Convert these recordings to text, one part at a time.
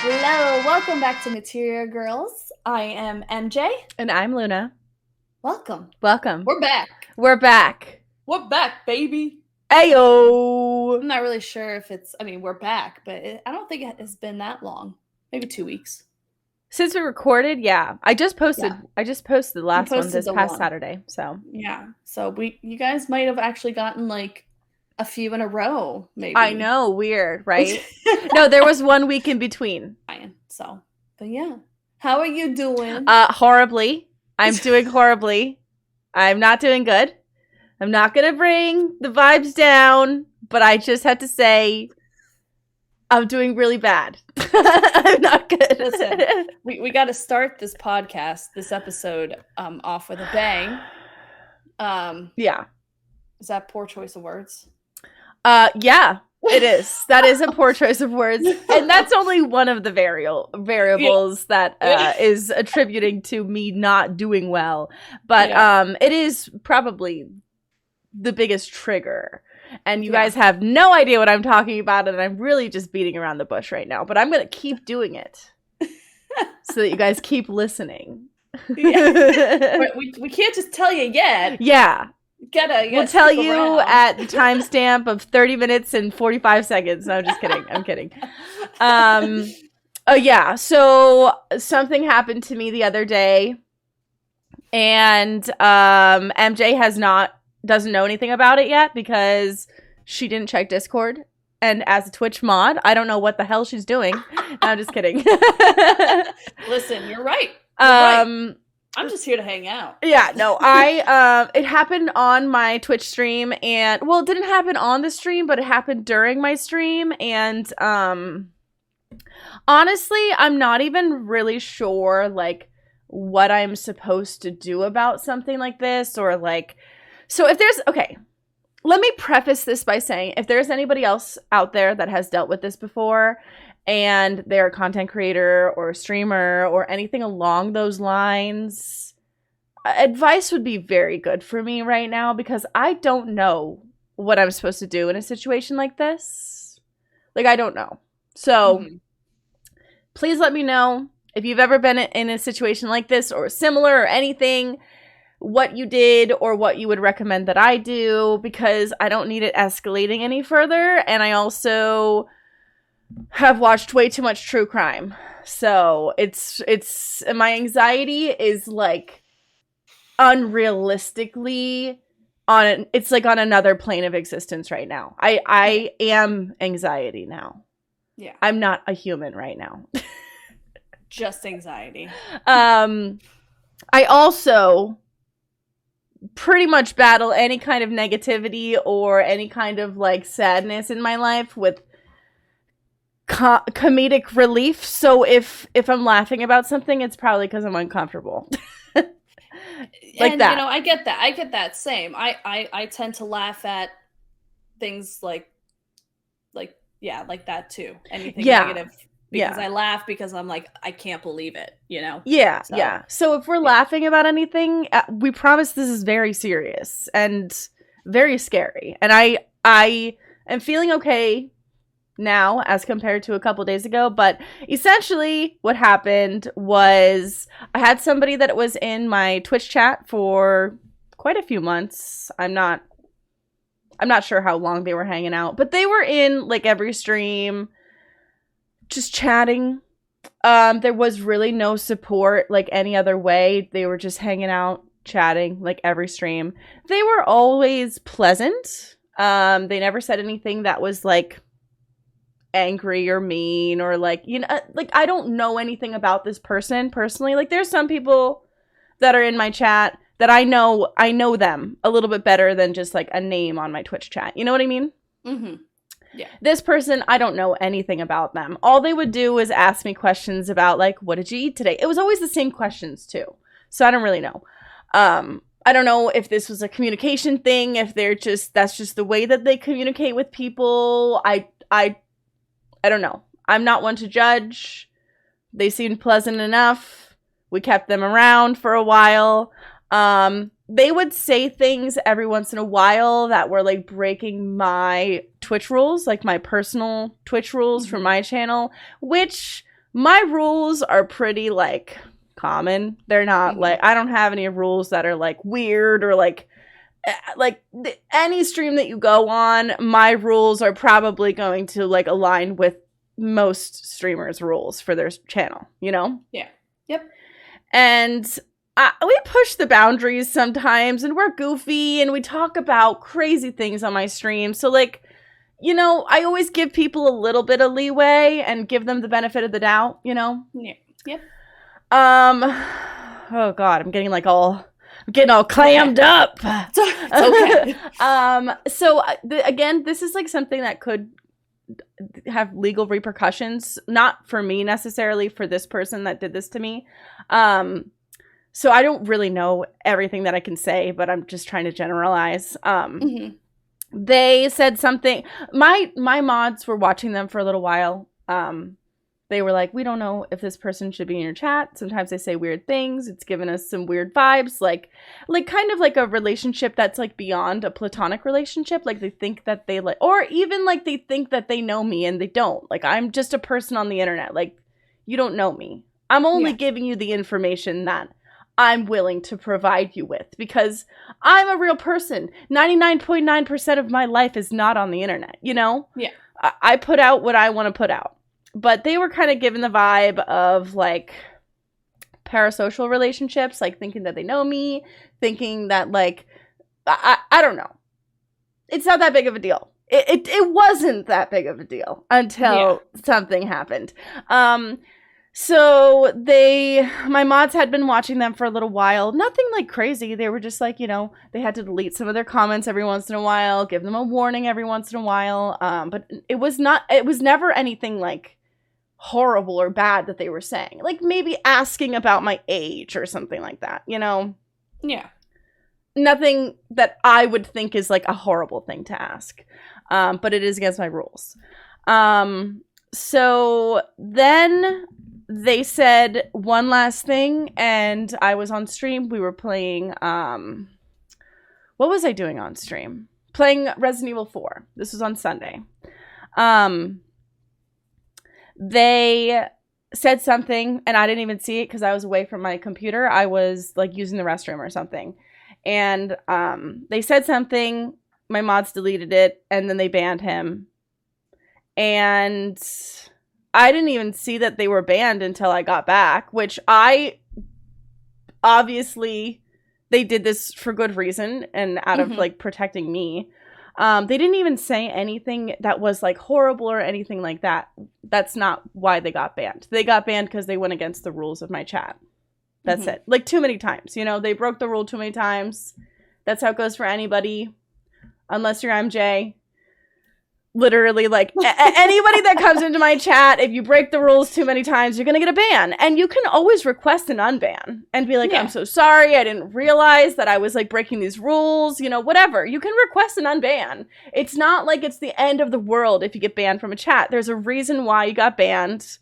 Hello, welcome back to Materia Girls. I am MJ. And I'm Luna. Welcome. Welcome. We're back. We're back. We're back, baby. Ayo! I'm not really sure if we're back, but I don't think it has been that long. Maybe 2 weeks. Since we recorded, yeah. I just posted the last one this past Saturday. So yeah. So you guys might have actually gotten like a few in a row, maybe. I know, weird, right? No, there was 1 week in between. So, but yeah. How are you doing? Horribly. I'm doing horribly. I'm not doing good. I'm not gonna bring the vibes down, but I just have to say I'm doing really bad. I'm not good. Listen, we got to start this podcast, this episode, off with a bang. Yeah. Is that poor choice of words? Yeah, it is. That is a poor choice of words, and that's only one of the variables that is attributing to me not doing well. But it is probably the biggest trigger. And you guys have no idea what I'm talking about, and I'm really just beating around the bush right now. But I'm going to keep doing it so that you guys keep listening. Yeah. we can't just tell you yet. Yeah. We'll tell you at the timestamp of 30 minutes and 45 seconds. No, I'm just kidding. I'm kidding. Oh, yeah. So something happened to me the other day, and MJ doesn't know anything about it yet because she didn't check Discord. And as a Twitch mod, I don't know what the hell she's doing. No, I'm just kidding. Listen, you're right. Right. I'm just here to hang out. Yeah, no, it happened on my Twitch stream, and, well, it didn't happen on the stream, but it happened during my stream, and, honestly, I'm not even really sure, like, what I'm supposed to do about something like this, or, like, so okay, let me preface this by saying, if there's anybody else out there that has dealt with this before, and they're a content creator or a streamer or anything along those lines, advice would be very good for me right now, because I don't know what I'm supposed to do in a situation like this. Like, I don't know. So, please let me know if you've ever been in a situation like this or similar or anything, what you did or what you would recommend that I do, because I don't need it escalating any further. And I also have watched way too much true crime. So it's my anxiety is like unrealistically it's like on another plane of existence right now. I am anxiety now. Yeah. I'm not a human right now. Just anxiety. I also pretty much battle any kind of negativity or any kind of like sadness in my life with comedic relief. So if I'm laughing about something, it's probably because I'm uncomfortable. Like and, that. You know, I get that. Same. I tend to laugh at things like that too. Anything negative. Because I laugh because I'm like, I can't believe it, you know? Yeah, so, yeah. So if we're laughing about anything, we promise this is very serious and very scary. And I am feeling okay now as compared to a couple days ago. But essentially what happened was I had somebody that was in my Twitch chat for quite a few months. I'm not sure how long they were hanging out, but they were in like every stream, just chatting. There was really no support like any other way. They were just hanging out, chatting like every stream. They were always pleasant. They never said anything that was like angry or mean or like, you know, like I don't know anything about this person personally. Like there's some people that are in my chat that I know them a little bit better than just like a name on my Twitch chat. You know what I mean? Mm-hmm. Yeah. This person, I don't know anything about them. All they would do was ask me questions about, like, what did you eat today? It was always the same questions, too. So I don't really know. I don't know if this was a communication thing, if that's just the way that they communicate with people. I don't know. I'm not one to judge. They seemed pleasant enough. We kept them around for a while. They would say things every once in a while that were like breaking my Twitch rules, like my personal Twitch rules for my channel, which my rules are pretty like common. They're not Mhm. like, I don't have any rules that are like weird or like any stream that you go on, my rules are probably going to like align with most streamers' rules for their channel, you know? Yeah. Yep. And we push the boundaries sometimes, and we're goofy, and we talk about crazy things on my stream. So, like, you know, I always give people a little bit of leeway and give them the benefit of the doubt, you know? Yeah. Yep. Oh God, I'm getting all clammed up. It's okay. So again, this is like something that could have legal repercussions, not for me necessarily, for this person that did this to me. So I don't really know everything that I can say, but I'm just trying to generalize. Mhm. They said something. My mods were watching them for a little while. They were like, we don't know if this person should be in your chat. Sometimes they say weird things. It's given us some weird vibes, like kind of like a relationship that's like beyond a platonic relationship. Like they think that they like, or even like they think that they know me and they don't. Like I'm just a person on the internet. Like you don't know me. I'm only giving you the information that I'm willing to provide you with because I'm a real person. 99.9% of my life is not on the internet, you know? Yeah. I put out what I want to put out. But they were kind of given the vibe of like parasocial relationships, like thinking that they know me, thinking that like, I don't know. It's not that big of a deal. It wasn't that big of a deal until something happened. So my mods had been watching them for a little while. Nothing like crazy. They were just like, you know, they had to delete some of their comments every once in a while, give them a warning every once in a while. But it was never anything like horrible or bad that they were saying. Like maybe asking about my age or something like that, you know? Yeah. Nothing that I would think is like a horrible thing to ask. But it is against my rules. So then they said one last thing, and I was on stream. We were playing, what was I doing on stream? Playing Resident Evil 4. This was on Sunday. They said something, and I didn't even see it because I was away from my computer. I was like using the restroom or something. And they said something, my mods deleted it, and then they banned him. And I didn't even see that they were banned until I got back, which obviously they did this for good reason and out of like protecting me. They didn't even say anything that was like horrible or anything like that. That's not why they got banned. They got banned because they went against the rules of my chat. That's it. Like too many times, you know, they broke the rule too many times. That's how it goes for anybody, unless you're MJ. Literally, like anybody that comes into my chat, if you break the rules too many times, you're gonna get a ban. And you can always request an unban and be like, I'm so sorry, I didn't realize that I was like breaking these rules, you know, whatever. You can request an unban. It's not like it's the end of the world if you get banned from a chat. There's a reason why you got banned.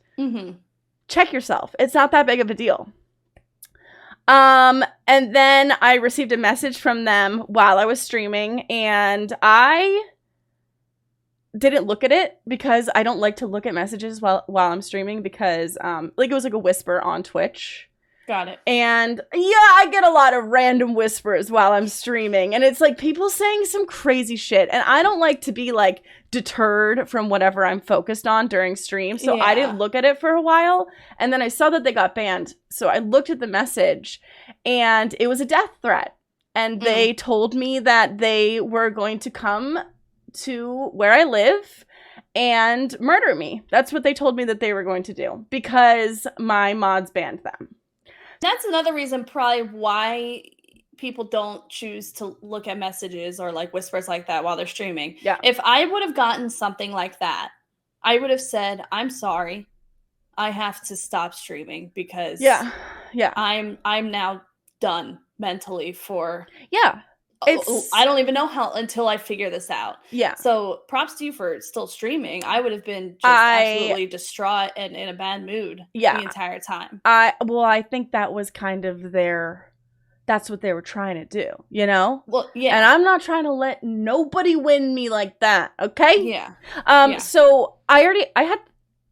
Check yourself. It's not that big of a deal. And then I received a message from them while I was streaming, and I didn't look at it because I don't like to look at messages while I'm streaming because like it was like a whisper on Twitch. Got it. And yeah, I get a lot of random whispers while I'm streaming, and it's like people saying some crazy shit, and I don't like to be like deterred from whatever I'm focused on during stream. So I didn't look at it for a while, and then I saw that they got banned. So I looked at the message, and it was a death threat. And they told me that they were going to come to where I live and murder me. That's what they told me that they were going to do because my mods banned them. That's another reason probably why people don't choose to look at messages or like whispers like that while they're streaming. Yeah. If I would have gotten something like that, I would have said, I'm sorry. I have to stop streaming because I'm now done mentally for I don't even know how until I figure this out. Yeah. So props to you for still streaming. I would have been just absolutely distraught and in a bad mood the entire time. I think that was kind of that's what they were trying to do, you know? Well, yeah. And I'm not trying to let nobody win me like that, okay? Yeah. So I had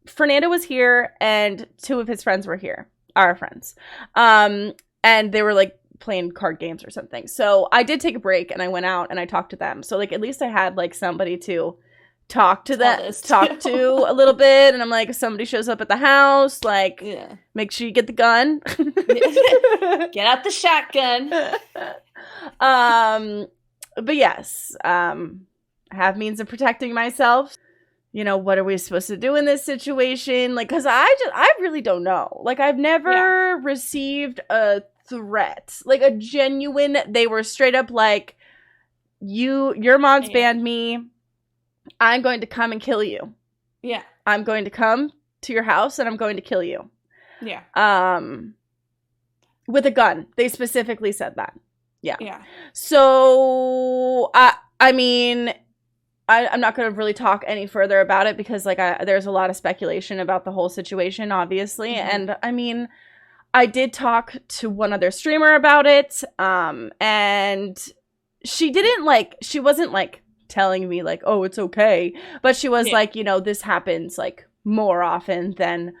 Fernando was here and 2 of his friends were here, our friends. And they were like playing card games or something. So I did take a break and I went out and I talked to them. So like at least I had like somebody to talk to a little bit. And I'm like, if somebody shows up at the house, like, make sure you get the gun. Get out the shotgun. But yes, I have means of protecting myself. You know, what are we supposed to do in this situation? Like, because I really don't know. Like, I've never received a threat, like a genuine, they were straight up like, your mom's banned me, I'm going to come and kill you. Yeah. I'm going to come to your house and I'm going to kill you. Yeah. With a gun. They specifically said that. Yeah. Yeah. So, I mean, I'm not going to really talk any further about it because, like, there's a lot of speculation about the whole situation, obviously. Mm-hmm. And, I mean, I did talk to one other streamer about it, and she wasn't, like, telling me, like, oh, it's okay. But she was like, you know, this happens, like, more often than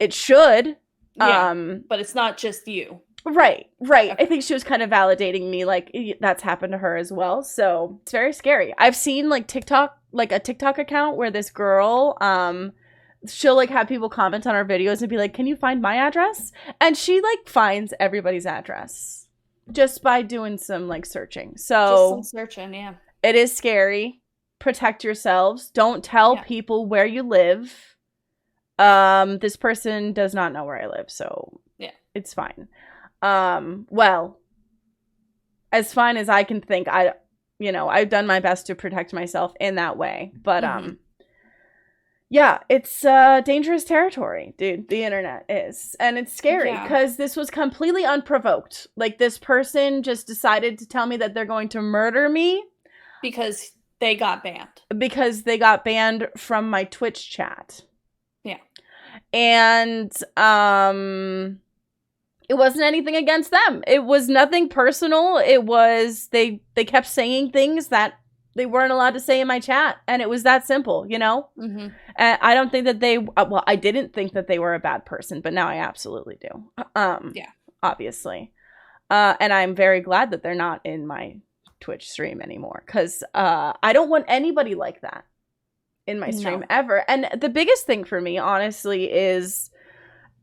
it should. Yeah, but it's not just you. Right. Okay. I think she was kind of validating me, like, that's happened to her as well. So it's very scary. I've seen, like, a TikTok account where this girl, she'll, like, have people comment on her videos and be like, can you find my address? And she, like, finds everybody's address just by doing some, like, searching. So just some searching, yeah. It is scary. Protect yourselves. Don't tell people where you live. This person does not know where I live, so it's fine. Well, as fine as I can think, I've done my best to protect myself in that way. But, yeah, it's, dangerous territory, dude. The internet is. And it's scary because this was completely unprovoked. Like, this person just decided to tell me that they're going to murder me. Because they got banned. Because they got banned from my Twitch chat. Yeah. And, it wasn't anything against them. It was nothing personal. It was, they kept saying things that they weren't allowed to say in my chat. And it was that simple, you know? Mm-hmm. And I don't think that I didn't think that they were a bad person, but now I absolutely do. Obviously. And I'm very glad that they're not in my Twitch stream anymore. Because I don't want anybody like that in my stream ever. And the biggest thing for me, honestly, is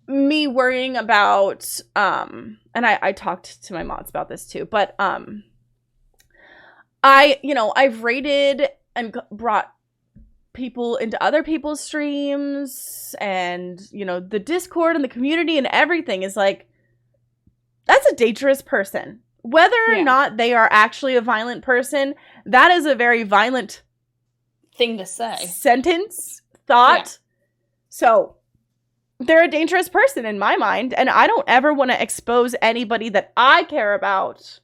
me worrying about, and I talked to my mods about this too, but, I've raided and brought people into other people's streams, and, you know, the Discord and the community and everything is like, that's a dangerous person. Whether or not they are actually a violent person, that is a very violent thing to say. Thought. Yeah. So, they're a dangerous person in my mind, and I don't ever want to expose anybody that I care about,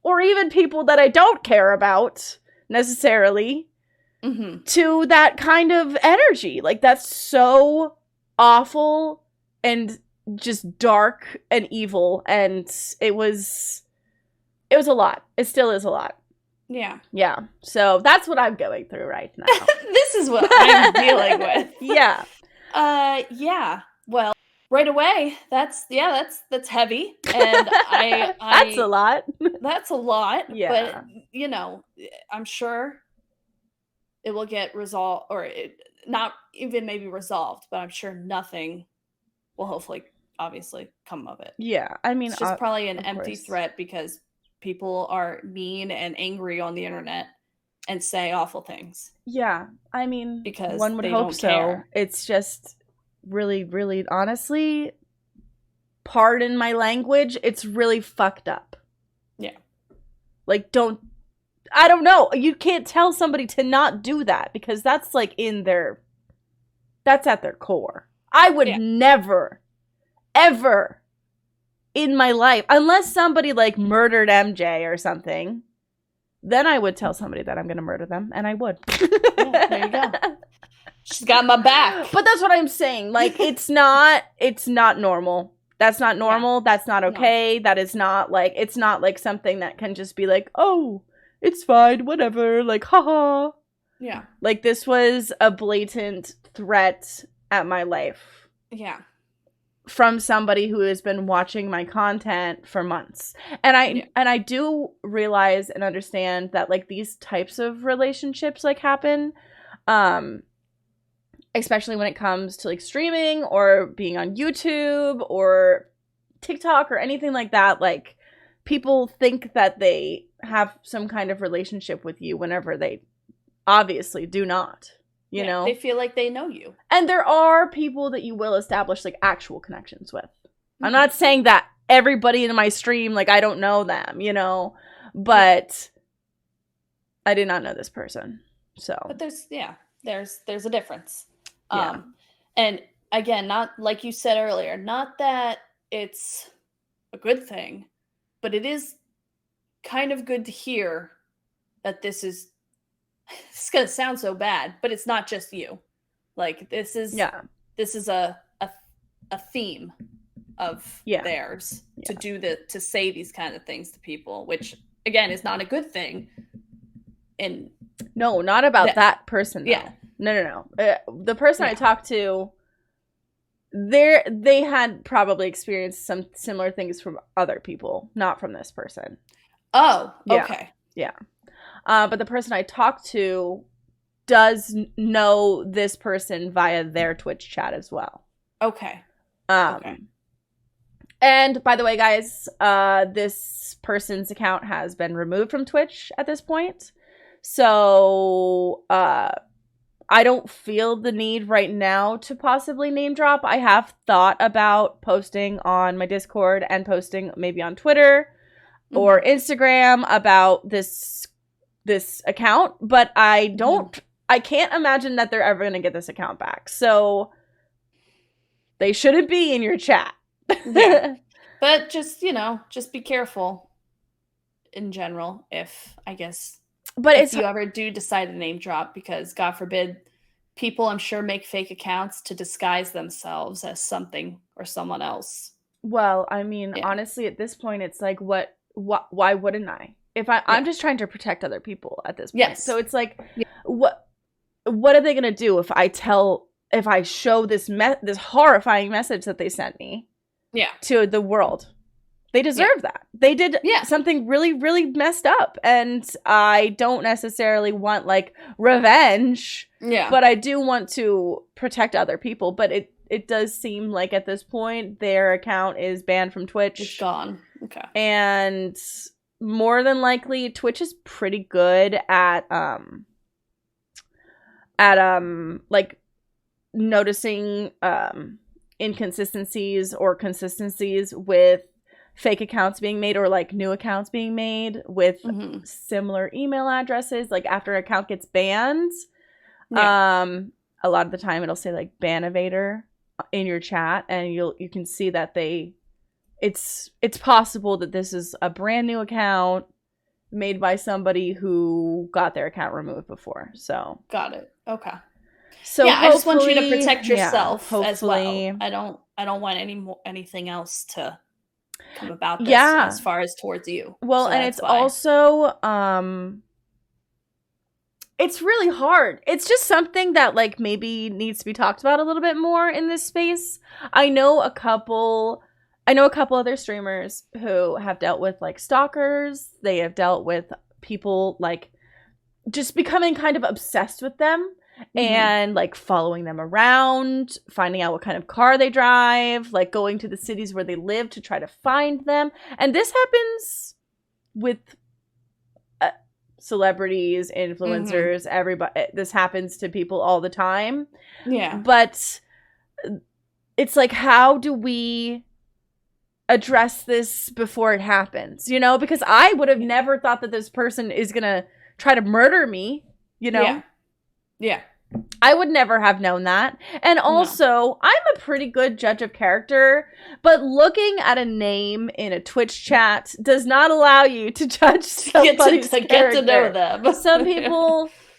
or even people that I don't care about, necessarily, to that kind of energy. Like, that's so awful, and just dark, and evil, and it was a lot. It still is a lot. Yeah. Yeah. So, that's what I'm going through right now. This is what I'm dealing with. Yeah. Yeah. Well, right away, that's heavy, and that's a lot. That's a lot. Yeah. But, you know, I'm sure it will get resolved, or not even maybe resolved, but I'm sure nothing will hopefully, obviously, come of it. Yeah, I mean, it's just probably an empty threat because people are mean and angry on the internet and say awful things. Yeah, I mean, because one would hope so. Care. It's just really, really, honestly, pardon my language, it's really fucked up. Yeah. Like, I don't know. You can't tell somebody to not do that because that's like that's at their core. I would never, ever in my life, unless somebody like murdered MJ or something, then I would tell somebody that I'm going to murder them, and I would. Yeah, there you go. She's got my back. But that's what I'm saying. Like, it's not normal. That's not normal. Yeah. That's not okay. No. That is not, like, it's not, like, something that can just be like, oh, it's fine, whatever, like, haha. Yeah. Like, this was a blatant threat at my life. Yeah. From somebody who has been watching my content for months. And I do realize and understand that like these types of relationships like happen, especially when it comes to like streaming or being on YouTube or TikTok or anything like that. Like people think that they have some kind of relationship with you whenever they obviously do not. You know, they feel like they know you. And there are people that you will establish like actual connections with. Mm-hmm. I'm not saying that everybody in my stream, like I don't know them, you know, but I did not know this person. So, but there's a difference. And again, not like you said earlier, not that it's a good thing, but it is kind of good to hear that this is gonna sound so bad, but it's not just you. Like this is a theme of theirs to say these kind of things to people, which again is not a good thing. And no, not about that person. Though. Yeah, no. The person I talked to, they had probably experienced some similar things from other people, not from this person. Oh, okay, yeah. But the person I talked to does know this person via their Twitch chat as well. Okay. And by the way, guys, this person's account has been removed from Twitch at this point. So I don't feel the need right now to possibly name drop. I have thought about posting on my Discord and posting maybe on Twitter or Instagram about this account, but I can't imagine that they're ever going to get this account back. So they shouldn't be in your chat. Yeah. But just be careful in general if you ever do decide to name drop, because God forbid people, I'm sure, make fake accounts to disguise themselves as something or someone else. Well, I mean, honestly, at this point, it's like, why wouldn't I? If I'm just trying to protect other people at this point. Yes. So it's like, what are they going to do if I show this horrifying message that they sent me to the world? They deserve that. They did something really, really messed up. And I don't necessarily want like revenge. Yeah. But I do want to protect other people. But it does seem like at this point their account is banned from Twitch. It's gone. Okay. And more than likely Twitch is pretty good at like noticing inconsistencies or consistencies with fake accounts being made or like new accounts being made with similar email addresses. Like after an account gets banned, a lot of the time it'll say like ban evader in your chat, and you can see that it's possible that this is a brand new account made by somebody who got their account removed before. So got it. Okay. So I just want you to protect yourself as well. I don't want anything else to come about this as far as towards you. Well, so and it's also it's really hard. It's just something that like maybe needs to be talked about a little bit more in this space. I know a couple other streamers who have dealt with like stalkers. They have dealt with people like just becoming kind of obsessed with them and like following them around, finding out what kind of car they drive, like going to the cities where they live to try to find them. And this happens with celebrities, influencers, everybody. This happens to people all the time. Yeah. But it's like, how do we address this before it happens? You know, because I would have never thought that this person is going to try to murder me, you know? Yeah. I would never have known that. And also, I'm a pretty good judge of character, but looking at a name in a Twitch chat does not allow you to judge somebody's character. Get to know them.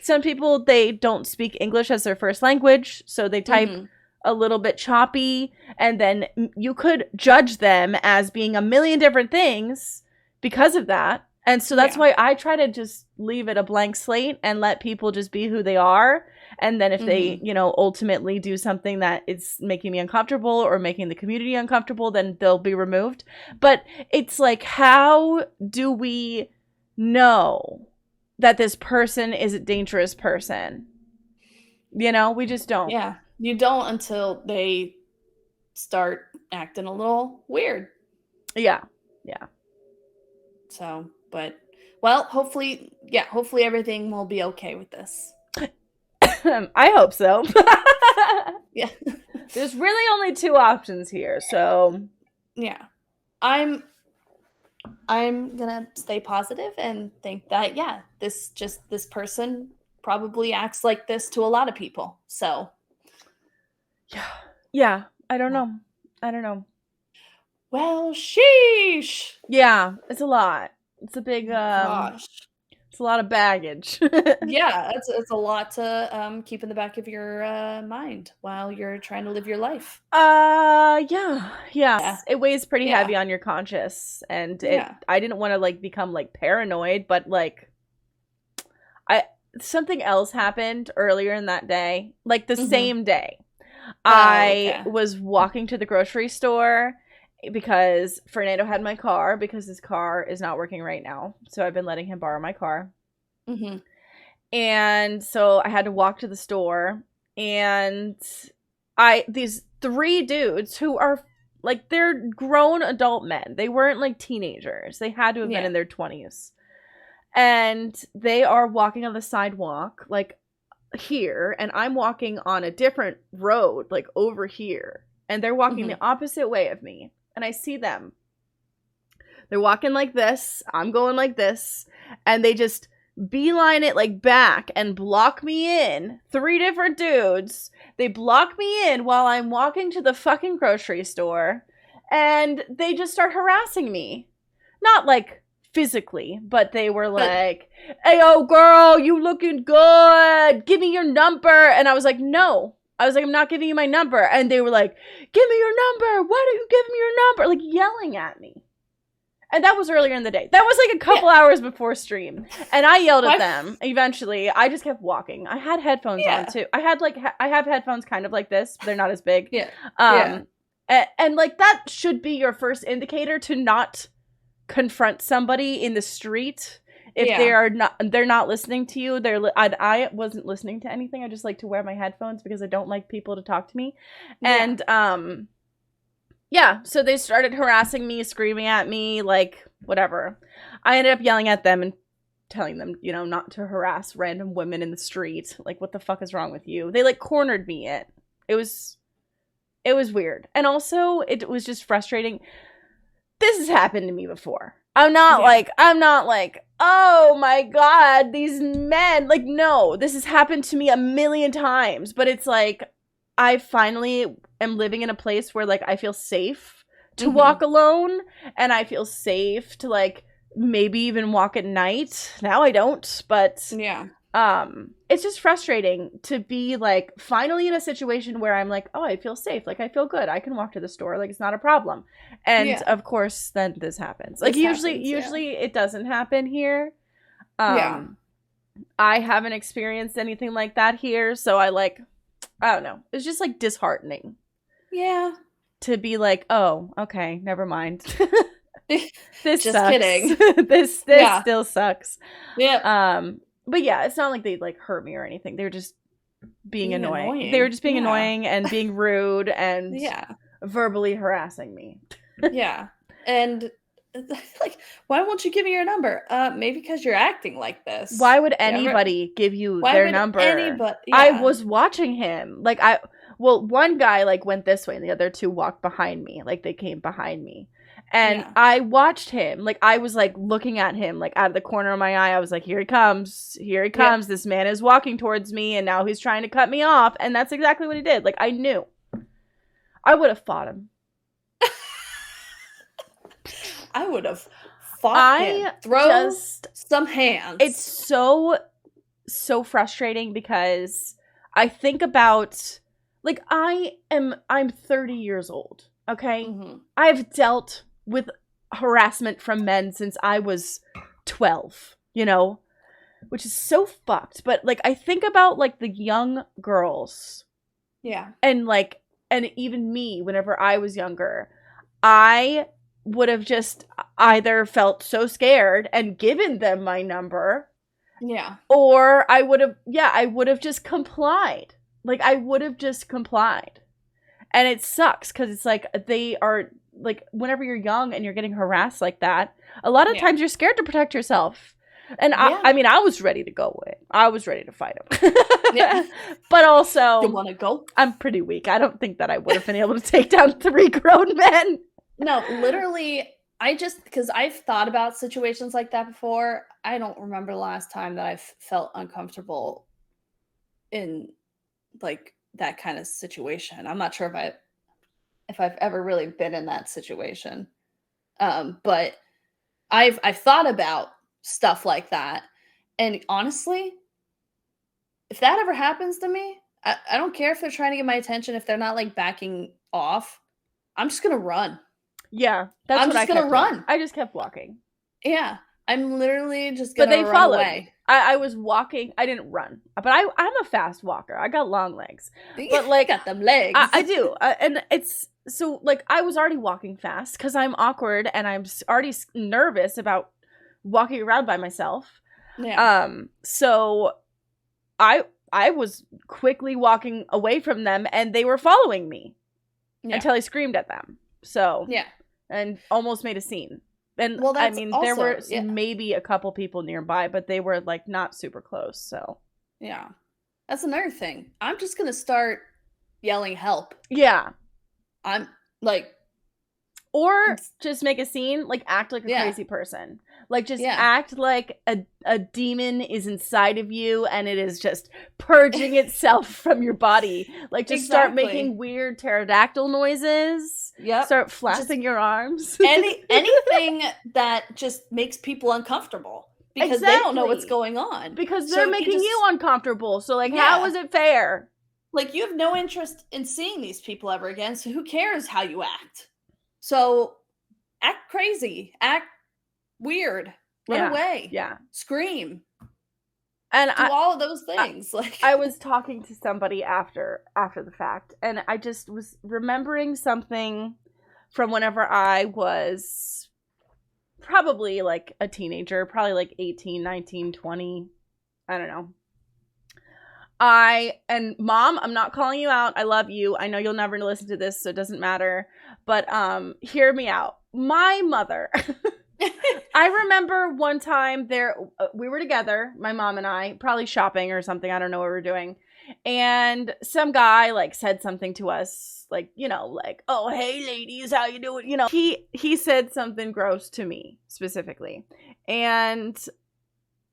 Some people, they don't speak English as their first language, so they type a little bit choppy, and then you could judge them as being a million different things because of that. And so that's why I try to just leave it a blank slate and let people just be who they are. And then if they, you know, ultimately do something that is making me uncomfortable or making the community uncomfortable, then they'll be removed. But it's like, how do we know that this person is a dangerous person? You know, we just don't. Yeah. You don't until they start acting a little weird. Yeah. Yeah. So, but, well, hopefully everything will be okay with this. I hope so. Yeah. There's really only 2 options here, so. Yeah. I'm gonna stay positive and think that, yeah, this person probably acts like this to a lot of people. So. Yeah. I don't know. Well, sheesh. Yeah, it's a lot. It's a big, Gosh. it's a lot of baggage. Yeah, it's a lot to keep in the back of your mind while you're trying to live your life. Yeah. Yeah. It weighs pretty heavy on your conscience, and I didn't want to like become like paranoid, but like something else happened earlier in that day, like the same day. I was walking to the grocery store because Fernando had my car because his car is not working right now. So I've been letting him borrow my car. And so I had to walk to the store, and these 3 dudes who are like, they're grown adult men. They weren't like teenagers. They had to have been in their 20s. And they are walking on the sidewalk like here, and I'm walking on a different road like over here, and they're walking the opposite way of me, and I see them. They're walking like this, I'm going like this, and they just beeline it like back and block me in. 3 different dudes. They block me in while I'm walking to the fucking grocery store, and they just start harassing me. Not like physically, but they were like, "Hey, oh girl, you looking good, give me your number." And I was like, no. I was like, I'm not giving you my number. And they were like, "Give me your number, why don't you give me your number?" Like yelling at me. And that was earlier in the day. That was like a couple hours before stream. And I yelled at them. Eventually, I just kept walking. I had headphones on too. I have headphones kind of like this. They're not as big. And like, that should be your first indicator to not confront somebody in the street if they're not listening to you. I wasn't listening to anything. I just like to wear my headphones because I don't like people to talk to me. And so they started harassing me, screaming at me, like whatever. I ended up yelling at them and telling them, you know, not to harass random women in the street. Like, what the fuck is wrong with you? They like cornered me in. It was weird. And also it was just frustrating. This has happened to me before. I'm not like, oh my god, these men. Like, no, this has happened to me a million times. But it's like, I finally am living in a place where like I feel safe to walk alone, and I feel safe to like maybe even walk at night. Now I don't, but it's just frustrating to be like finally in a situation where I'm like, oh, I feel safe, like I feel good, I can walk to the store, like it's not a problem. And of course then this happens. Like usually it doesn't happen here. I haven't experienced anything like that here, so I don't know. It's just like disheartening. Yeah. To be like, oh, okay, never mind. This just sucks. Kidding. this still sucks. Yeah. But yeah, it's not like they like hurt me or anything. They were just being annoying. They were just being annoying and being rude and verbally harassing me. Yeah. And like, why won't you give me your number? Maybe because you're acting like this. Why would anybody give you their number? I was watching him. Like, one guy like went this way and the other 2 walked behind me. Like, they came behind me. And I watched him. Like, I was like looking at him like out of the corner of my eye. I was like, here he comes. Here he comes. This man is walking towards me, and now he's trying to cut me off. And that's exactly what he did. Like, I knew. I would have fought him. I would have fought him. Throw some hands. It's so frustrating because I think about, like, I'm 30 years old, okay? I've dealt with harassment from men since I was 12, you know? which is so fucked. But like, I think about like the young girls. Yeah. And like, and even me, whenever I was younger, I would have just either felt so scared and given them my number. Yeah. Or I would have just complied. Like, I would have just complied. And it sucks because it's like they are, like, whenever you're young and you're getting harassed like that, a lot of times you're scared to protect yourself. And I mean, I was ready to go in. I was ready to fight him. Yeah. But also, you want to go? I'm pretty weak. I don't think that I would have been able to take down 3 grown men. No, literally, because I've thought about situations like that before. I don't remember the last time that I've felt uncomfortable in like that kind of situation. I'm not sure if I've ever really been in that situation. But I've thought about stuff like that. And honestly, if that ever happens to me, I don't care if they're trying to get my attention. If they're not like backing off, I'm just going to run. Yeah. I'm just going to run. I just kept walking. Yeah. I'm literally just going to run away. I was walking. I didn't run, but I'm a fast walker. I got long legs. But like, got them legs. I do. And it's so like I was already walking fast because I'm awkward and I'm already nervous about walking around by myself. Yeah. So I was quickly walking away from them and they were following me until I screamed at them. So yeah, and almost made a scene. And well, I mean, there were maybe a couple people nearby, but they were like not super close. So yeah, that's another thing. I'm just gonna start yelling help. Yeah, I'm like, or just make a scene, like act like a crazy person, like just act like a demon is inside of you and it is just purging itself from your body. Like just start making weird pterodactyl noises. Yep. Start flapping your arms. Anything that just makes people uncomfortable because they don't know what's going on. Because they're making you uncomfortable. So like, how is it fair? Like you have no interest in seeing these people ever again. So who cares how you act? So act crazy, act weird, run away, scream. And do all of those things. I was talking to somebody after the fact, and I just was remembering something from whenever I was probably like a teenager, probably like 18, 19, 20. I don't know. And Mom, I'm not calling you out. I love you. I know you'll never listen to this, so it doesn't matter. But hear me out. My mother... I remember one time we were together, my mom and I, probably shopping or something. I don't know what we were doing. And some guy like said something to us, like, you know, like, oh, hey ladies, how you doing? You know, he said something gross to me specifically. And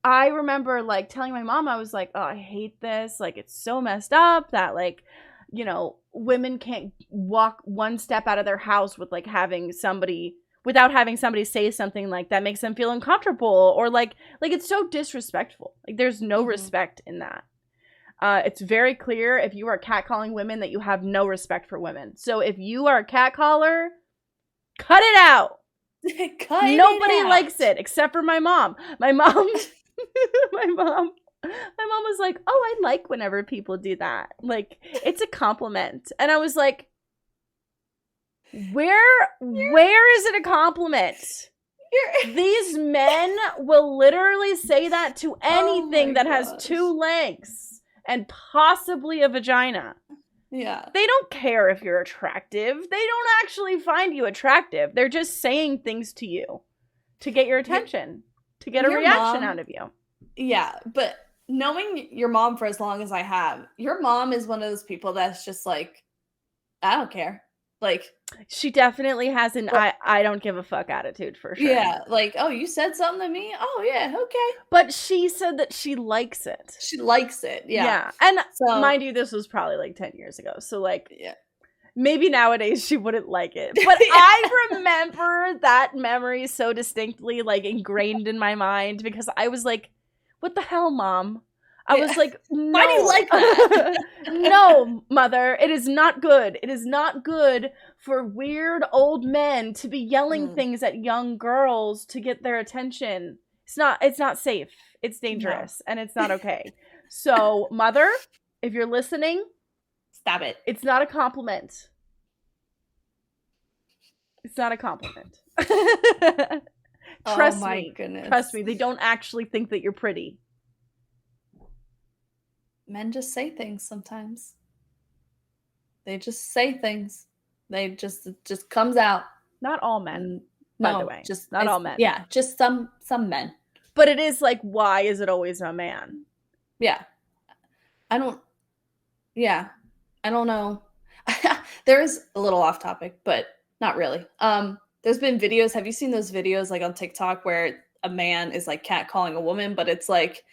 I remember like telling my mom, I was like, oh, I hate this. Like, it's so messed up that like, you know, women can't walk one step out of their house without having somebody say something like that makes them feel uncomfortable, or like it's so disrespectful. Like there's no respect in that. It's very clear if you are catcalling women that you have no respect for women. So if you are a catcaller, cut it out. Nobody likes it except for my mom. My mom was like, oh, I like whenever people do that. Like, it's a compliment. And I was like, where is it a compliment? These men will literally say that to anything that has 2 legs and possibly a vagina. Yeah. They don't care if you're attractive. They don't actually find you attractive. They're just saying things to you to get your attention, to get a reaction out of you. Yeah, but knowing your mom for as long as I have, your mom is one of those people that's just like, I don't care. Like, she definitely has an I don't give a fuck attitude for sure. Yeah, like, oh, you said something to me? Oh, yeah, okay. But she said that she likes it. She likes it, yeah. Yeah, and so, mind you, this was probably like 10 years ago. So, like, maybe nowadays she wouldn't like it. But I remember that memory so distinctly, like, ingrained in my mind because I was like, what the hell, Mom? I was like, no. Why do you like that? No, Mother, it is not good. It is not good for weird old men to be yelling things at young girls to get their attention. It's not safe. It's dangerous and it's not okay. So, mother, if you're listening, stop it. It's not a compliment. It's not a compliment. Trust me. Goodness. Trust me. They don't actually think that you're pretty. Men just say things sometimes. They just say things. They just, it just comes out. Not all men, by the way. Just not all men. Yeah, just some men. But it is like, why is it always a man? Yeah. I don't know. There's a little off topic, but not really. There's been videos. Have you seen those videos like on TikTok where a man is like catcalling a woman, but it's like,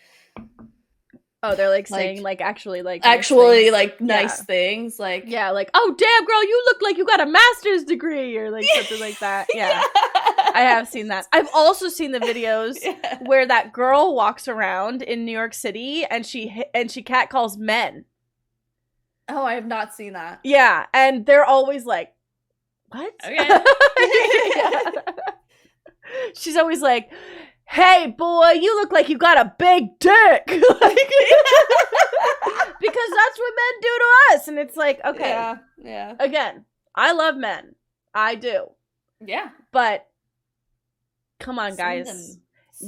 oh, they're like saying like actually nice things. Like, yeah, like, oh damn girl, you look like you got a master's degree or like something like that. Yeah. I have seen that. I've also seen the videos where that girl walks around in New York City and she catcalls men. Oh, I have not seen that. Yeah, and they're always like, what? Okay. She's always like, hey, boy, you look like you got a big dick. Because that's what men do to us. And it's like, okay. Yeah. Again, I love men. I do. Yeah. But come on, guys.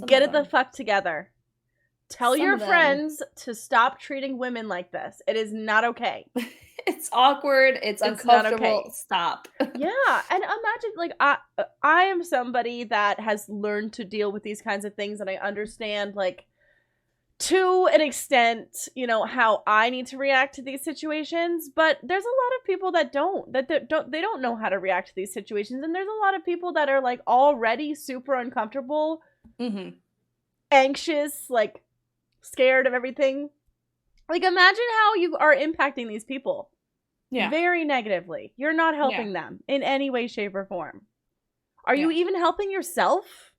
Get it the fuck together. Tell your friends to stop treating women like this. It is not okay. It's awkward. It's uncomfortable. Not okay. Stop. Yeah. And imagine, like, I am somebody that has learned to deal with these kinds of things, and I understand, like, to an extent, you know, how I need to react to these situations. But there's a lot of people that don't know how to react to these situations. And there's a lot of people that are, like, already super uncomfortable, anxious, like, scared of everything. Like, imagine how you are impacting these people. Yeah. Very negatively. You're not helping them in any way, shape, or form. Are you even helping yourself?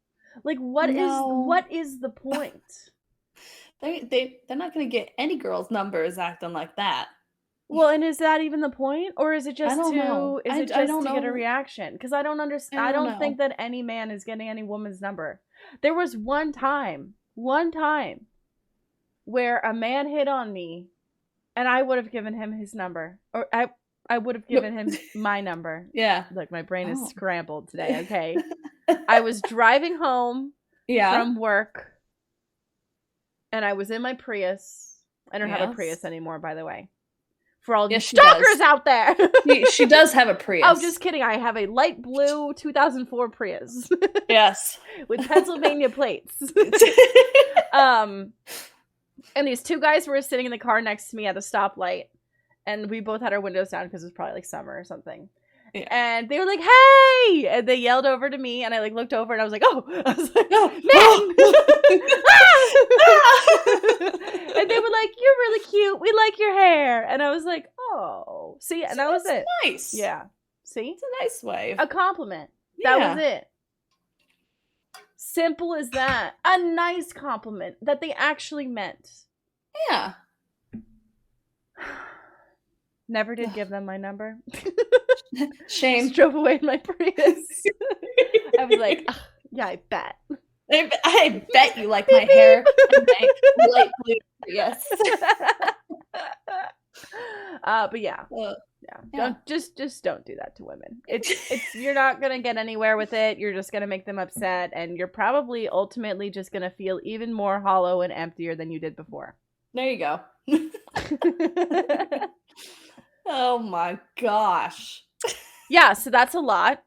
Like, what is the point? They're not going to get any girls' numbers acting like that. Well, and is that even the point? Or is it just to get a reaction? Because I don't understand. I don't think that any man is getting any woman's number. There was one time where a man hit on me and I would have given him his number. Or I would have given him my number. Yeah. Look, my brain is scrambled today, okay? I was driving home from work and I was in my Prius. I don't have a Prius anymore, by the way. For all you stalkers out there. She does have a Prius. Oh, just kidding. I have a light blue 2004 Prius. Yes. With Pennsylvania plates. And these two guys were sitting in the car next to me at the stoplight. And we both had our windows down because it was probably like summer or something. Yeah. And they were like, hey! And they yelled over to me, and I like looked over and I was like, oh! I was like, oh, man! And they were like, you're really cute. We like your hair. And I was like, oh. See, and that was it. Nice. Yeah. See? It's a nice way. A compliment. Yeah. That was it. Simple as that. A nice compliment that they actually meant. Yeah. Never did give them my number. Shame. Just drove away in my Prius. I was like, oh, yeah, I bet. I bet you like my hair and my light blue Prius. But yeah. Just don't do that to women. It's you're not gonna get anywhere with it. You're just gonna make them upset, and you're probably ultimately just gonna feel even more hollow and emptier than you did before. There you go. Oh my gosh. Yeah, so that's a lot.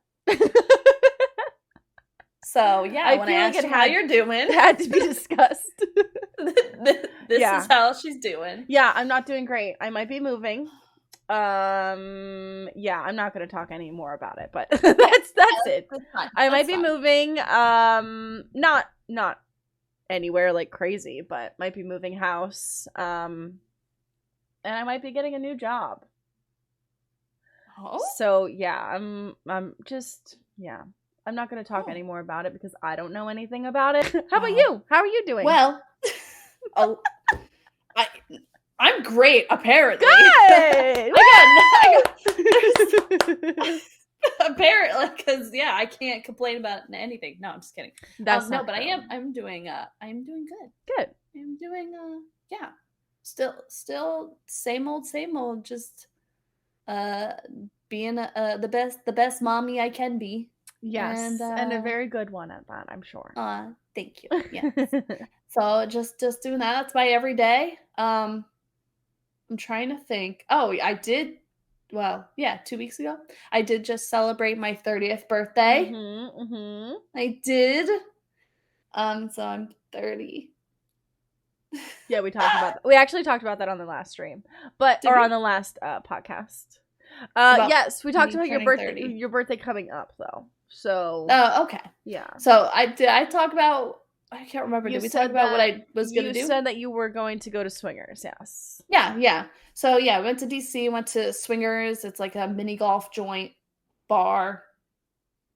So yeah, I want to ask you how you're doing. It had to be discussed. This is how she's doing. Yeah, I'm not doing great. I might be moving. Yeah, I'm not going to talk any more about it, but that's it. I might be moving. Not anywhere like crazy, but might be moving house. And I might be getting a new job. Oh. So yeah, I'm just I'm not going to talk any more about it because I don't know anything about it. How about you? How are you doing? Well, I'm great, apparently. Good! Apparently, because yeah, I can't complain about anything. No, I'm just kidding. That's no, not but true. I'm doing good. Good. I'm doing yeah. Still same old, just uh being the best mommy I can be. Yes, and a very good one at that, I'm sure. Thank you. Yes. So just doing that. That's my everyday. I'm trying to think. Oh, I did. Well, yeah, 2 weeks ago, I did just celebrate my 30th birthday. I did. So I'm 30. Yeah, we talked about that. We actually talked about that on the last stream, Did we? on the last podcast. About Yes, we talked about your turning birthday. 30. Your birthday coming up, though. So. Oh, okay. Yeah. So I talk about. I can't remember. Did we talk about what I was going to do? You said that you were going to go to Swingers. Yes. Yeah. So yeah, I went to DC. Went to Swingers. It's like a mini golf joint bar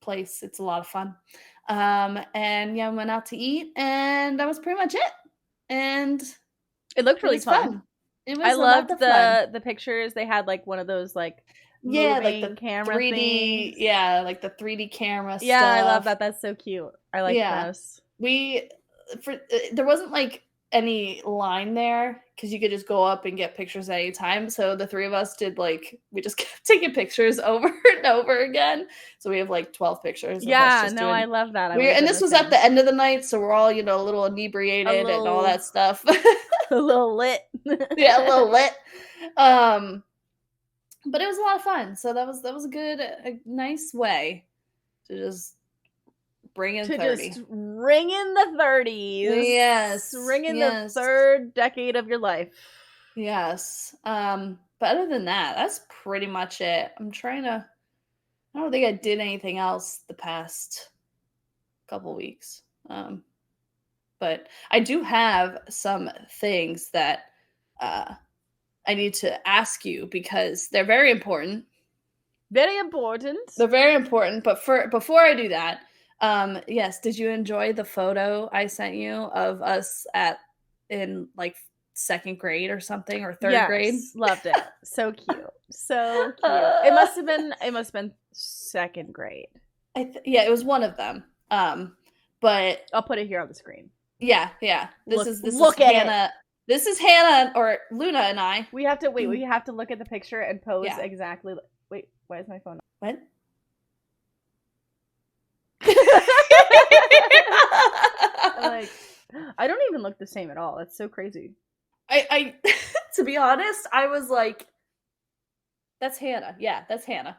place. It's a lot of fun. And yeah, went out to eat, and that was pretty much it. And it looked really fun. It was I loved the pictures. They had like one of those like like the camera 3D things. Yeah, like the 3D camera yeah stuff. I love that. That's so cute. I like those. There wasn't like any line there because you could just go up and get pictures at any time. So the three of us did we just kept taking pictures over and over again. So we have like 12 pictures. Yeah, no, I love that. And this was at the end of the night, so we're all, a little inebriated and all that stuff. A little lit. Yeah, a little lit. But it was a lot of fun. So that was a nice way to just bring in 30. Just ring in the 30s. Yes. Ring in the third decade of your life. Yes. But other than that, that's pretty much it. I don't think I did anything else the past couple weeks. But I do have some things that I need to ask you because they're very important. Very important. They're very important. But before I do that, yes, did you enjoy the photo I sent you of us in like second grade or something, or third grade? Loved it. So cute. So cute. It must have been second grade. It was one of them. But I'll put it here on the screen. Yeah. This is Hannah. This is Hannah or Luna and I. We have to wait. We have to look at the picture and pose exactly. Wait, why is my phone? What? I don't even look the same at all. That's so crazy. I to be honest, I was like, that's Hannah. Yeah, that's Hannah.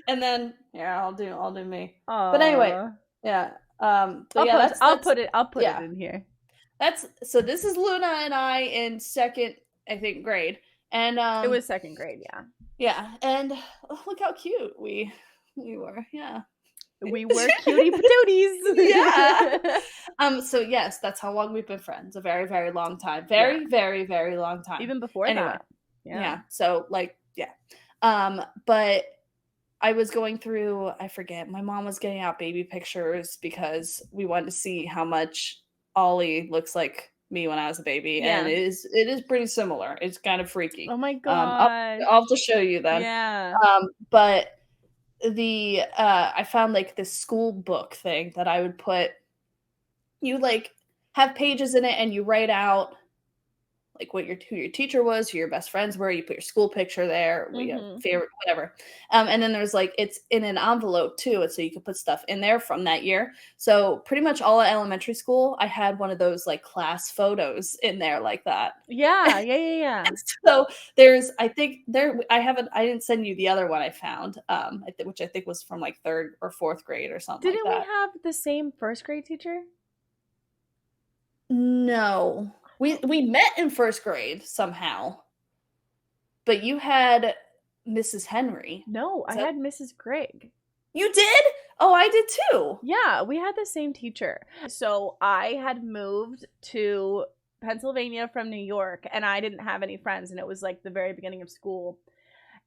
And then I'll do me. Aww. But anyway, yeah. I'll put it in here. So this is Luna and I in second, I think, grade. And it was second grade, yeah. Yeah, and look how cute we were. Yeah. We were cutie patooties. Yeah. So yes, that's how long we've been friends. A very, very long time. Very, very, very long time. Even before that. Yeah. So but I was going through, I forget, my mom was getting out baby pictures because we wanted to see how much Ollie looks like me when I was a baby. Yeah. And it is pretty similar. It's kind of freaky. Oh my god. I'll have to show you them. Yeah. But I found like this school book thing that I would put, you like have pages in it and you write out like who your teacher was, who your best friends were. You put your school picture there, favorite, whatever. And then there's like, it's in an envelope too. And so you could put stuff in there from that year. So pretty much all at elementary school, I had one of those like class photos in there like that. Yeah. And so I didn't send you the other one I found, which I think was from like third or fourth grade or something. Didn't we have the same first grade teacher? No. We met in first grade somehow, but you had Mrs. Henry. No, I had Mrs. Grigg. You did? Oh, I did too. Yeah, we had the same teacher. So I had moved to Pennsylvania from New York, and I didn't have any friends, and it was like the very beginning of school.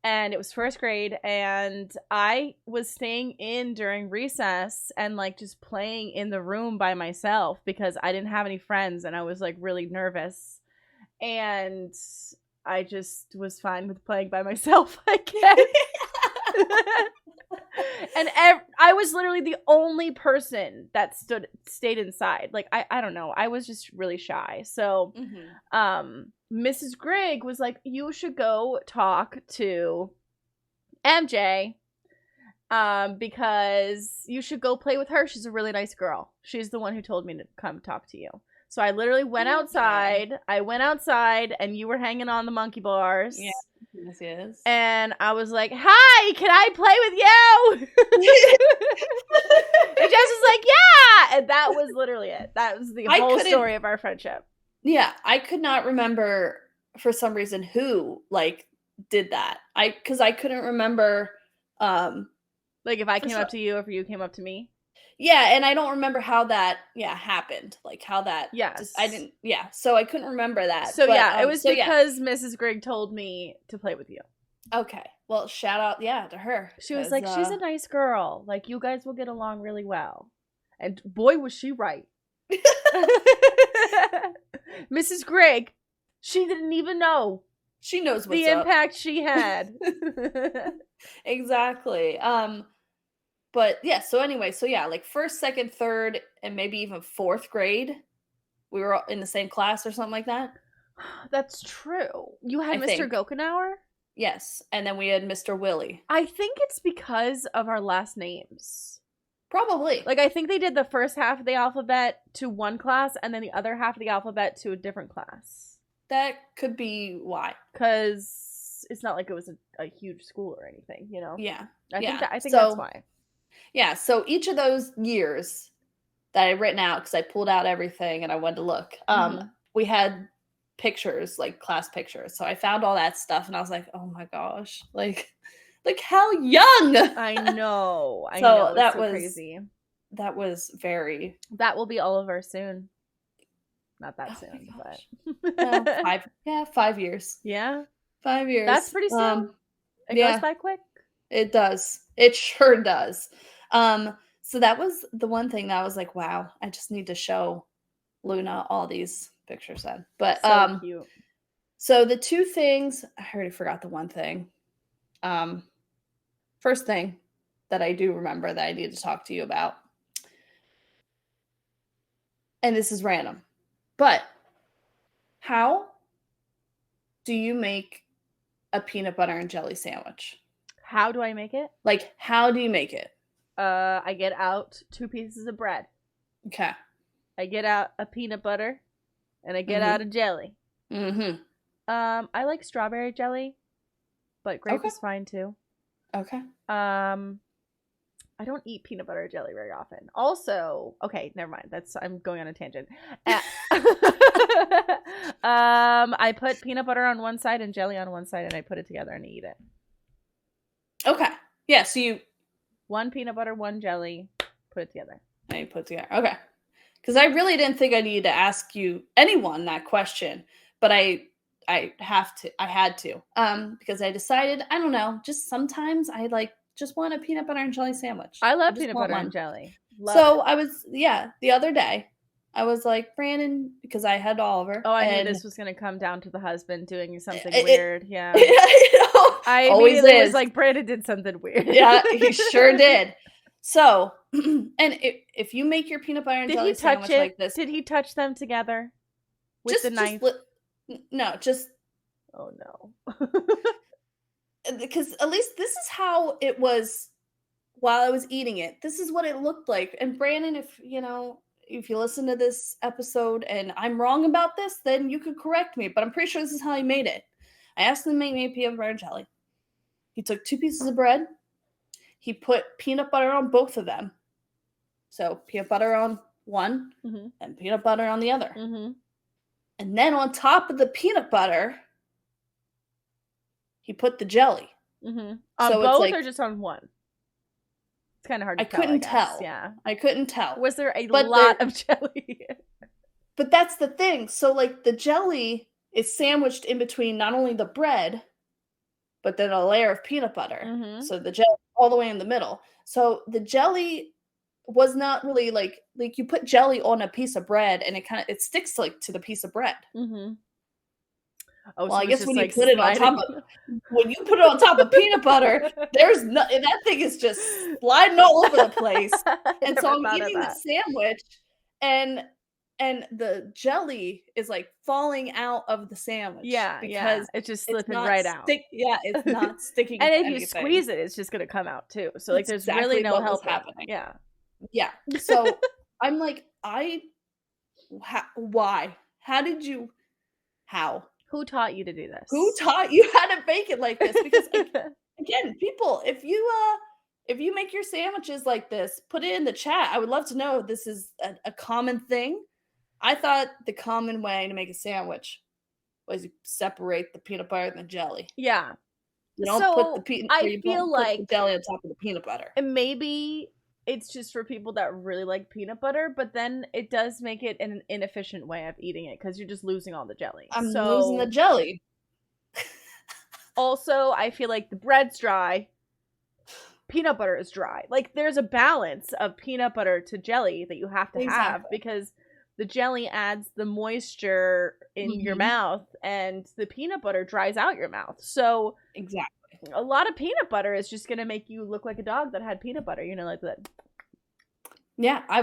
And it was first grade, and I was staying in during recess and like just playing in the room by myself because I didn't have any friends and I was like really nervous. And I just was fine with playing by myself, I guess. And I was literally the only person that stayed inside. Like, I don't know. I was just really shy. So, Mrs. Grigg was like, you should go talk to MJ, because you should go play with her. She's a really nice girl. She's the one who told me to come talk to you. So I literally went outside. I went outside, and you were hanging on the monkey bars. Yeah. Yes. And I was like, hi, can I play with you? And Jess was like, yeah. And that was literally it. That was the whole story of our friendship. Yeah, I could not remember for some reason who like did that. Because I couldn't remember like if I came up to you or if you came up to me. Yeah, and I don't remember how that happened. Like how that I didn't so I couldn't remember that. So it was because Mrs. Grigg told me to play with you. Okay. Well, shout out to her. She was like, she's a nice girl. Like, you guys will get along really well. And boy was she right. Mrs. Grigg, she didn't even know. She knows what's the impact she had. Exactly. But yeah, so anyway, like first, second, third, and maybe even fourth grade, we were in the same class or something like that. That's true. You had Mr. Gokenauer? Yes, and then we had Mr. Willie. I think it's because of our last names. Probably. Like, I think they did the first half of the alphabet to one class, and then the other half of the alphabet to a different class. That could be why. Because it's not like it was a huge school or anything, you know? Yeah. I think that's why. Yeah, so each of those years that I written out, because I pulled out everything and I wanted to look, we had pictures, like class pictures. So I found all that stuff and I was like, oh my gosh, like how young. I know. I know. That was crazy. That was very. That will be all over soon. Not that soon, but 5 years. Yeah. 5 years. That's pretty soon. It goes by quick. It does. It sure does. So that was the one thing that I was like, wow, I just need to show Luna all these pictures then. But so cute. So the two things, I already forgot the one thing. First thing that I do remember that I need to talk to you about. And this is random. But how do you make a peanut butter and jelly sandwich? How do I make it? Like, how do you make it? I get out 2 pieces of bread. Okay. I get out a peanut butter, and I get out a jelly. Mm-hmm. I like strawberry jelly, but grape is fine too. Okay. I don't eat peanut butter or jelly very often. Also, okay, never mind. I'm going on a tangent. I put peanut butter on one side and jelly on one side, and I put it together and eat it. Okay. Yeah, so you... 1 peanut butter, 1 jelly, put it together. And you put it together. Okay. Because I really didn't think I needed to ask anyone that question, but I had to. Because I decided, I don't know, just sometimes I just want a peanut butter and jelly sandwich. I love peanut butter and jelly. I was, the other day, I was like, Brandon, because I had Oliver. Oh, I knew this was going to come down to the husband doing something weird. Yeah. I immediately was like, Brandon did something weird. Yeah, he sure did. So, and if you make your peanut butter and jelly sandwich like this. Did he touch them together with the knife? No, just. Oh, no. Because at least this is how it was while I was eating it. This is what it looked like. And Brandon, if you listen to this episode and I'm wrong about this, then you could correct me. But I'm pretty sure this is how he made it. I asked him to make me a peanut butter and jelly. He took 2 pieces of bread. He put peanut butter on both of them. So peanut butter on one and peanut butter on the other. Mm-hmm. And then on top of the peanut butter, he put the jelly. Mm-hmm. On so both or just on one? It's kind of hard to tell. I couldn't tell. Yeah. I couldn't tell. Was there a lot of jelly? But that's the thing. So the jelly is sandwiched in between not only the bread, but then a layer of peanut butter. Mm-hmm. So the jelly all the way in the middle. So the jelly was not really like you put jelly on a piece of bread and it sticks to the piece of bread. Mm-hmm. Oh, well, so I it's guess just when you like put it on top sliding. of when you put it on top of peanut butter, there's no that thing is just sliding all over the place. I And so never I'm thought of eating the that. sandwich and the jelly is like falling out of the sandwich Yeah, yeah. because It's just it's slipping not right out. stick yeah, it's And not sticking to if you anything. squeeze it, it's just gonna come out too. So like That's there's really exactly no what was helping. happening. Yeah. Yeah. So I'm like, why? How did you how? Who taught you to do Who this? taught you how to bake it like this? Because again, people, if you make your sandwiches like this, put it in the chat. I would love to know if this is a common thing. I thought the common way to make a sandwich was you separate the peanut butter and the jelly. Yeah. You don't put the So peanut or I you feel don't put the like jelly on top of the peanut butter. maybe it's just for people that really like peanut butter, but then it does make it an inefficient way of eating it because you're just losing all the jelly. I'm losing the So jelly. also, I feel like the bread's dry, peanut butter is dry. Like there's a balance of peanut butter to jelly that you have to have Exactly. because the jelly adds the moisture in your mouth and the peanut butter dries out your mouth. So Exactly. a lot of peanut butter is just going to make you look like a dog that had peanut butter, like that. Yeah, I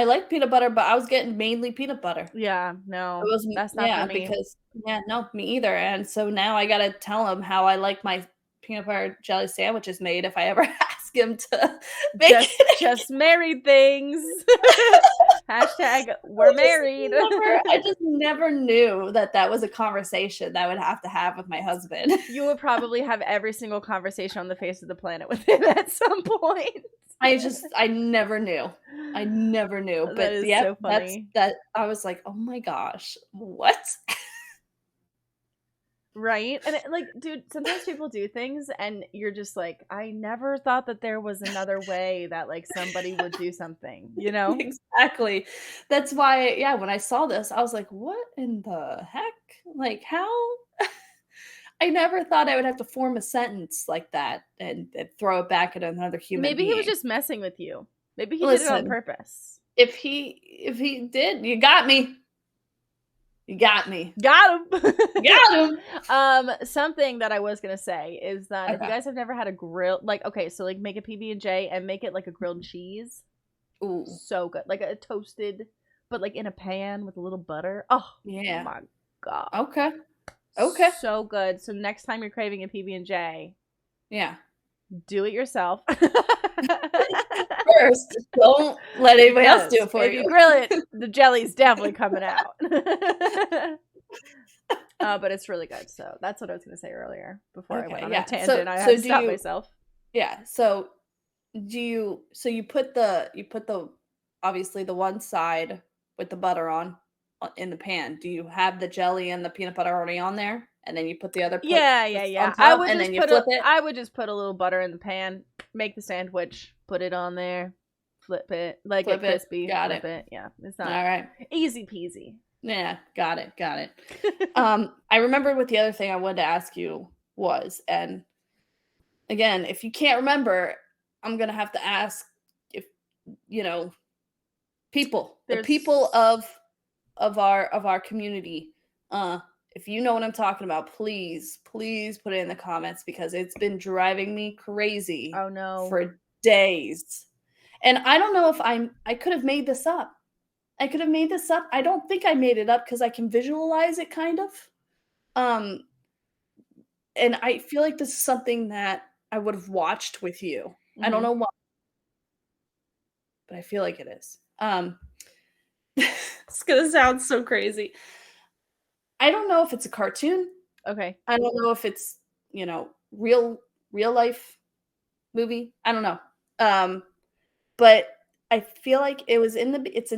like peanut butter, but I was getting mainly peanut butter. Yeah, no. It wasn't That's not for me. because no, me either, and so now I gotta tell him how I like my peanut butter jelly sandwiches made if I ever ask him to bake it. Just married things. Hashtag we're married. I just never knew that was a conversation that I would have to have with my husband. You would probably have every single conversation on the face of the planet with him at some point. I never knew. I never knew. That But is yep, so funny. that I was like, oh my gosh, what? Right? And dude, sometimes people do things and you're just like, I never thought that there was another way that like somebody would do something, Exactly. That's why, yeah, when I saw this, I was like, what in the heck? Like, how? I never thought I would have to form a sentence like that and throw it back at another human Maybe being. He was just messing with you. Maybe he did it on purpose. If he did, you got me. You got me. Got him. Got him. Something that I was gonna say is that if you guys have never had a grill, make a PB&J and make it like a grilled cheese. Ooh, so good, like a toasted, but like in a pan with a little butter. Oh yeah, my god. Okay. So good. So next time you're craving a PB&J, yeah, do it yourself. First, don't let anybody else do it for you. If you grill it, the jelly's definitely coming out. But it's really good. So that's what I was going to say earlier before I went on a tangent. I had to stop myself. Yeah. So you put the obviously the one side with the butter on in the pan. Do you have the jelly and the peanut butter already on there? And then you put the other yeah. On top, and then you flip it? I would just put a little butter in the pan, make the sandwich, put it on there, flip it, flip it crispy. Got flip it. Yeah. It's not all right. Easy peasy. Yeah, got it. I remember what the other thing I wanted to ask you was, and again, if you can't remember, I'm gonna have to ask if people, the people of our community, if you know what I'm talking about, please put it in the comments because it's been driving me crazy. Oh no. For days. And I don't know if I could have made this up. I don't think I made it up because I can visualize it kind of. And I feel like this is something that I would have watched with you. Mm-hmm. I don't know why, but I feel like it is. It's gonna sound so crazy. I don't know if it's a cartoon. Okay. I don't know if it's real life movie. I don't know. But I feel like it's in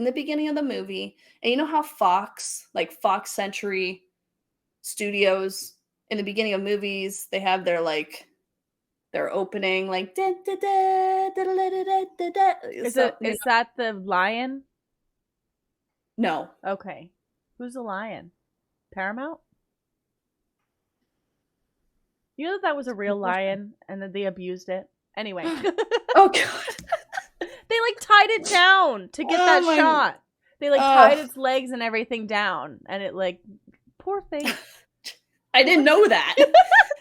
the beginning of the movie, and you know how Fox Century Studios in the beginning of movies they have their opening like da, da, da, da, da, da, da, da. Is that the lion? No. Okay. Who's the lion? Paramount? You know that was a real lion and that they abused it? Anyway. Oh god. They tied it down to get that shot. They tied its legs and everything down, and it poor thing. I didn't know that.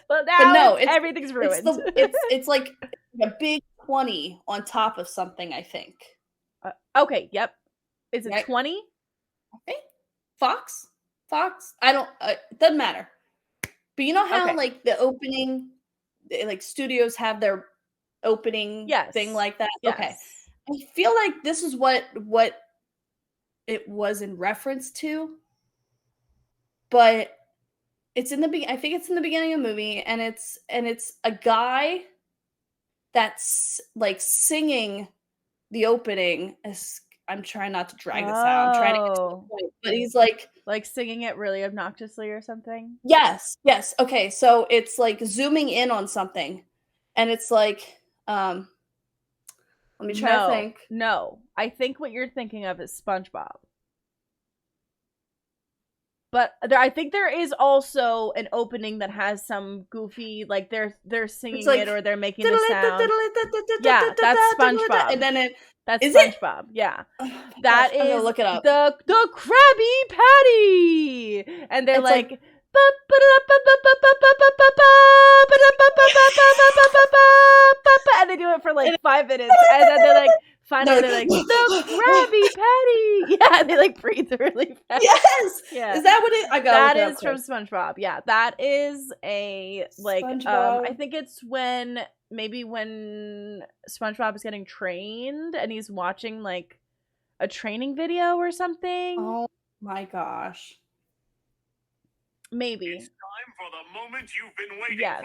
Well, now no, everything's ruined. It's like a big 20 on top of something, I think. Okay, yep. Is it 20? I think Fox. I don't. It doesn't matter. But you know how like the opening, like studios have their opening thing like that. Yes. Okay, I feel like this is what it was in reference to, but it's in the I think it's in the beginning of the movie, and it's a guy that's like singing the opening. I'm trying not to drag this out. I'm trying to get to the point, but he's like singing it really obnoxiously or something. Yes. Okay, so it's like zooming in on something, and it's like, let me try to think. No, I think what you're thinking of is SpongeBob. But I think there is also an opening that has some goofy, like they're singing it or they're making the sound. Yeah, that's SpongeBob. And then that's SpongeBob. Yeah, that is. I'm gonna look it up. The Krabby Patty, and they're like and they do it for like 5 minutes, and then they're like. Finally, they're like, the Krabby Patty! Yeah, they like breathe really fast. Yes! Yeah. Is that what it I got? That is from SpongeBob. Yeah, that is a, like, I think it's when SpongeBob is getting trained and he's watching, like, a training video or something. Oh my gosh. Maybe. It's time for the moment you've been waiting for.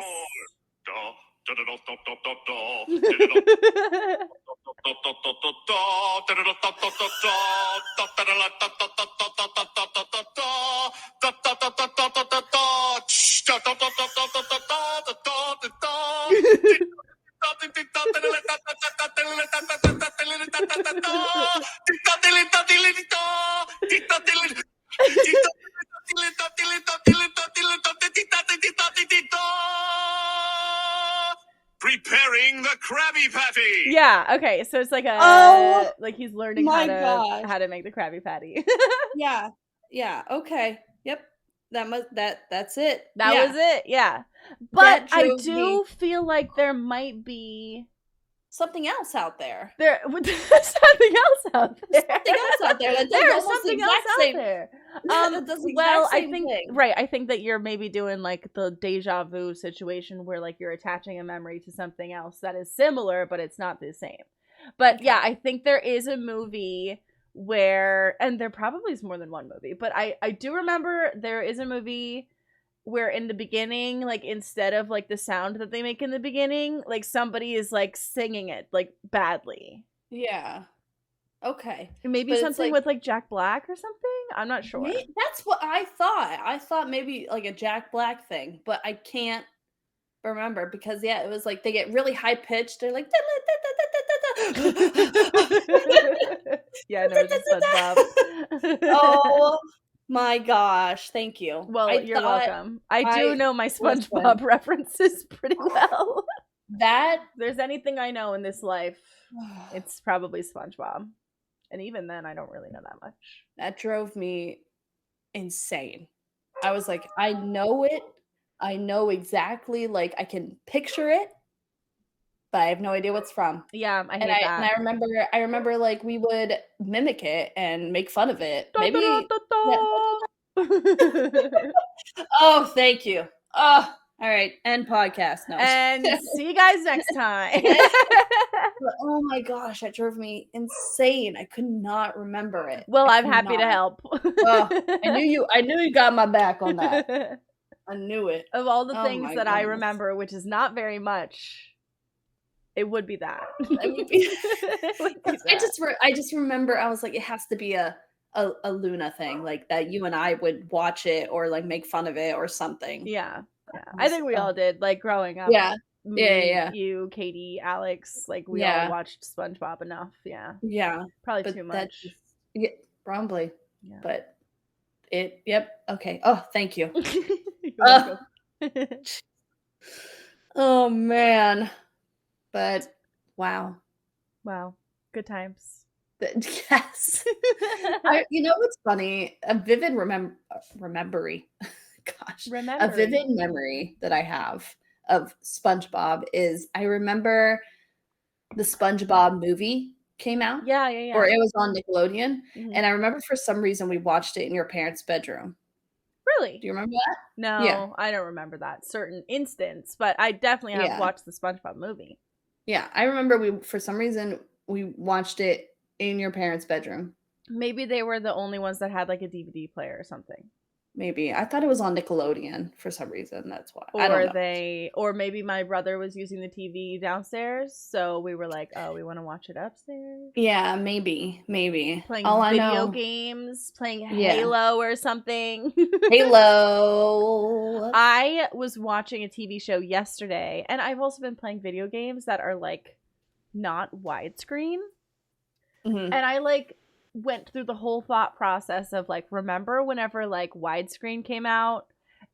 Preparing the Krabby Patty. Yeah. Okay. So it's like like he's learning how to make the Krabby Patty. Yeah. Okay. Yep. That's it. That was it. Yeah. But I do feel like there might be something else out there. There's something else out there. There's something else out there. Well, I think right. I think that you're maybe doing like the deja vu situation where like you're attaching a memory to something else that is similar, but it's not the same. But yeah, I think there is a movie where, and there probably is more than one movie, but I do remember there is a movie where in the beginning, like instead of like the sound that they make in the beginning, like somebody is like singing it like badly. Yeah. Okay. Maybe something with like Jack Black or something? I'm not sure. That's what I thought. I thought maybe like a Jack Black thing, but I can't remember because it was like they get really high pitched. They're like yeah, no, it's SpongeBob. Oh my gosh, thank you. Well, you're welcome. I do know my SpongeBob references pretty well. That if there's anything I know in this life, it's probably SpongeBob. And even then, I don't really know that much. That drove me insane. I was like, I know it. I know exactly, like, I can picture it, but I have no idea what's from. Yeah, I hate that. And I remember, like, we would mimic it and make fun of it. Maybe. Oh, thank you. Oh, all right. End podcast. No. And see you guys next time. Oh my gosh, that drove me insane. I could not remember it. Well, I'm happy to help. I knew you got my back on that. I knew it. Of all the things that I remember, which is not very much, it would be that. It would be. I just remember I was like, it has to be a Luna thing, like that you and I would watch it or like make fun of it or something. Yeah. I think we all did, like growing up. Yeah. Me, you, Katie, Alex, like we all watched SpongeBob enough. Yeah. Yeah. Probably too much. Probably. Yeah. But yep. Okay. Oh, thank you. Oh man. But wow. Good times. Yes. You know what's funny? A vivid remembery. gosh, a vivid memory that I have of SpongeBob is I remember the SpongeBob movie came out. Yeah. Or it was on Nickelodeon. Mm-hmm. And I remember for some reason we watched it in your parents' bedroom. Really? Do you remember that? No, yeah. I don't remember that certain instance, but I definitely have watched the SpongeBob movie. Yeah, I remember for some reason we watched it in your parents' bedroom. Maybe they were the only ones that had like a DVD player or something. Maybe. I thought it was on Nickelodeon for some reason. That's why. I don't know. Or maybe my brother was using the TV downstairs, so we were like, oh, we want to watch it upstairs. Yeah, maybe. Playing video games, playing Halo or something. Halo. I was watching a TV show yesterday, and I've also been playing video games that are like not widescreen. Mm-hmm. And I like went through the whole thought process of like, remember whenever like widescreen came out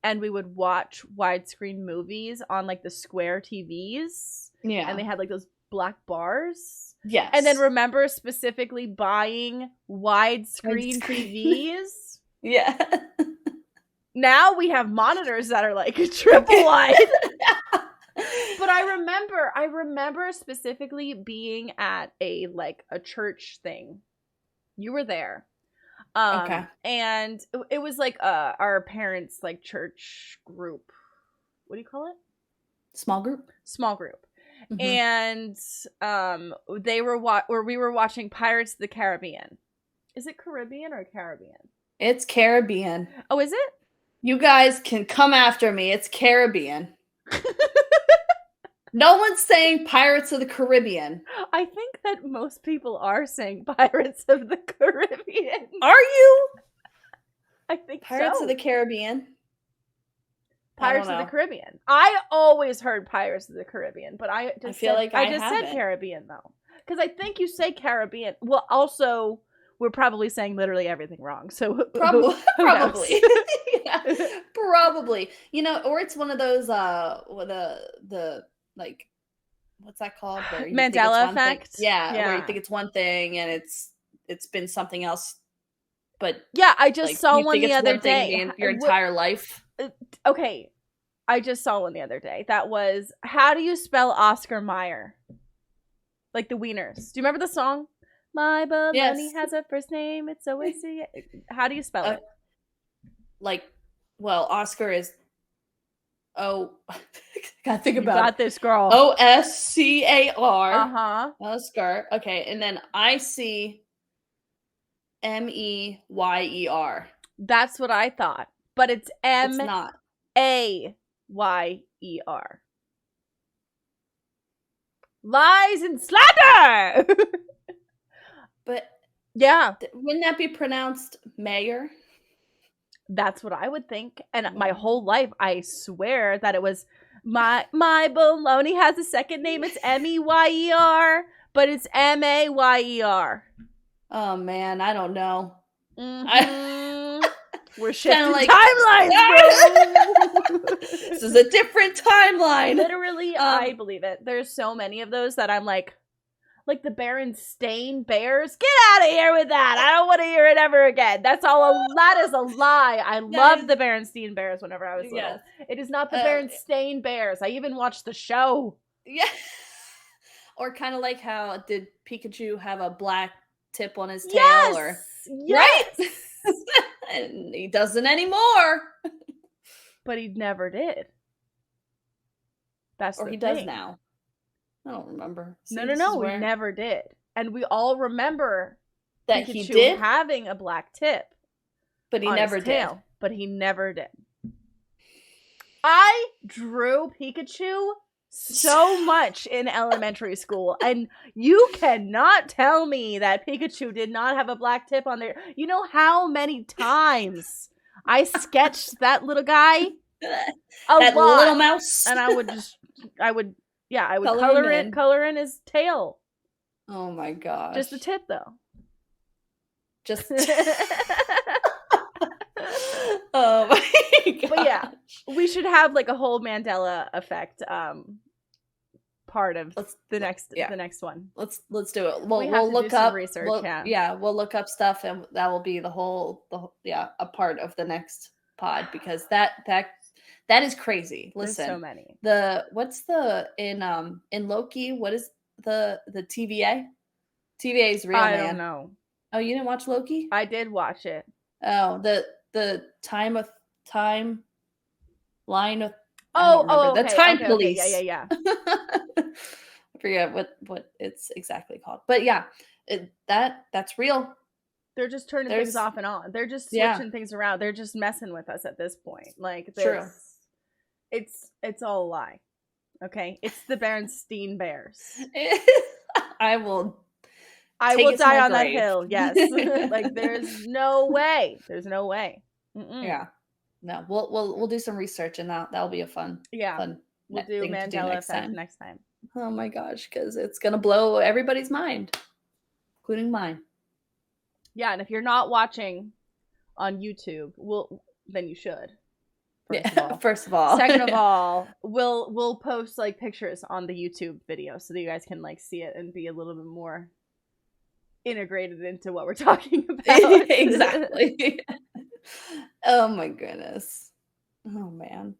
and we would watch widescreen movies on like the square TVs? Yeah. And they had like those black bars? Yes. And then remember specifically buying widescreen TVs? Yeah. Now we have monitors that are like triple wide. But I remember specifically being at a church thing. You were there. Okay. And it was like our parents' like church group. What do you call it? Small group. Mm-hmm. And we were watching Pirates of the Caribbean. Is it Caribbean or Caribbean? It's Caribbean. Oh, is it? You guys can come after me. It's Caribbean. No one's saying Pirates of the Caribbean. I think that most people are saying Pirates of the Caribbean. Are you? I think Pirates of the Caribbean. Pirates of the Caribbean. I always heard Pirates of the Caribbean, but I just said Caribbean though, because I think you say Caribbean. Well, also we're probably saying literally everything wrong. So probably. Yeah, probably. You know, or it's one of those the like, what's that called? Where you Mandela effect. Yeah, where you think it's one thing and it's been something else. But yeah, I just saw one the other day. Your entire life. Okay, I just saw one the other day. That was, how do you spell Oscar Mayer? Like the Wieners. Do you remember the song? My baloney has a first name. It's always how do you spell it? Oscar is. Oh, gotta think about it. Got this, girl. Oscar. Oscar. Okay, and then I see Meyer. That's what I thought, but it's It's not Ayer. Lies and slander. But yeah, wouldn't that be pronounced Mayor? That's what I would think. And my whole life, I swear that it was my baloney has a second name. It's Meyer, but it's Mayer. Oh man, I don't know. Mm-hmm. We're shifting timelines, bro. This is a different timeline. Literally, I believe it. There's so many of those that I'm like the Berenstain Bears. Get out of here with that. I don't want to hear it ever again. That is a lie. I loved the Berenstain Bears whenever I was little. Yes. It is not the Berenstain Bears. I even watched the show. Yeah. Or kind of like how did Pikachu have a black tip on his tail? Yes. Right? And he doesn't anymore. But he never did. That's he does now. I don't remember. No, he never did. And we all remember that Pikachu he did having a black tip. But he never did. But he never did. I drew Pikachu so much in elementary school, and you cannot tell me that Pikachu did not have a black tip on there. You know how many times I sketched that little guy? That little mouse. And I would color in his tail. Oh my gosh. Just the tip though. Just oh my gosh. But yeah, we should have like a whole Mandela effect part of the next one. Let's do it. We'll look up research. We'll look up stuff, and that will be a part of the next pod because that is crazy. Listen, there's so many. What's the in Loki? What is the TVA? TVA is real, man. I don't know. Oh, you didn't watch Loki? I did watch it. Oh, the time line of okay. The time okay, police. Okay. Yeah. I forget what it's exactly called, but yeah, that's real. They're just turning things off and on. They're just switching things around. They're just messing with us at this point. Like, true. It's all a lie. Okay, it's the Bernstein Bears. I will die on that hill. Yes, like there's no way. There's no way. Mm-mm. Yeah, no. We'll do some research and that'll be a fun. We'll do Mandela Effect next time. Oh my gosh, because it's gonna blow everybody's mind, including mine. Yeah, and if you're not watching on YouTube, then you should. First of all. Second of all, we'll post like pictures on the YouTube video so that you guys can like see it and be a little bit more integrated into what we're talking about. Exactly. Oh my goodness. Oh man.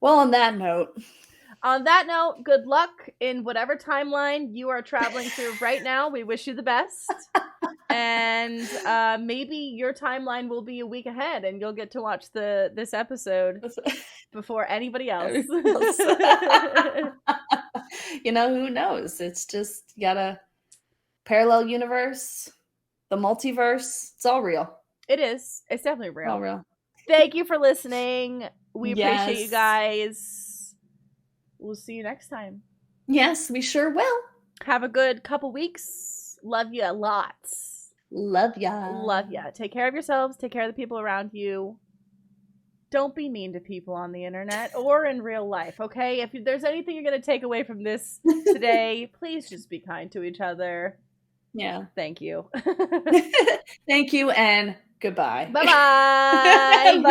Well, on that note, good luck in whatever timeline you are traveling through right now. We wish you the best. And maybe your timeline will be a week ahead and you'll get to watch this episode before anybody else. You know, who knows? It's just, you got a parallel universe, the multiverse. It's all real. It is. It's definitely real. All real. Thank you for listening. We appreciate you guys. We'll see you next time. Yes, we sure will. Have a good couple weeks. Love you lots. Love ya. Love ya. Take care of yourselves. Take care of the people around you. Don't be mean to people on the internet or in real life, okay? If there's anything you're going to take away from this today, please just be kind to each other. Yeah. Thank you. Thank you and goodbye. Bye-bye.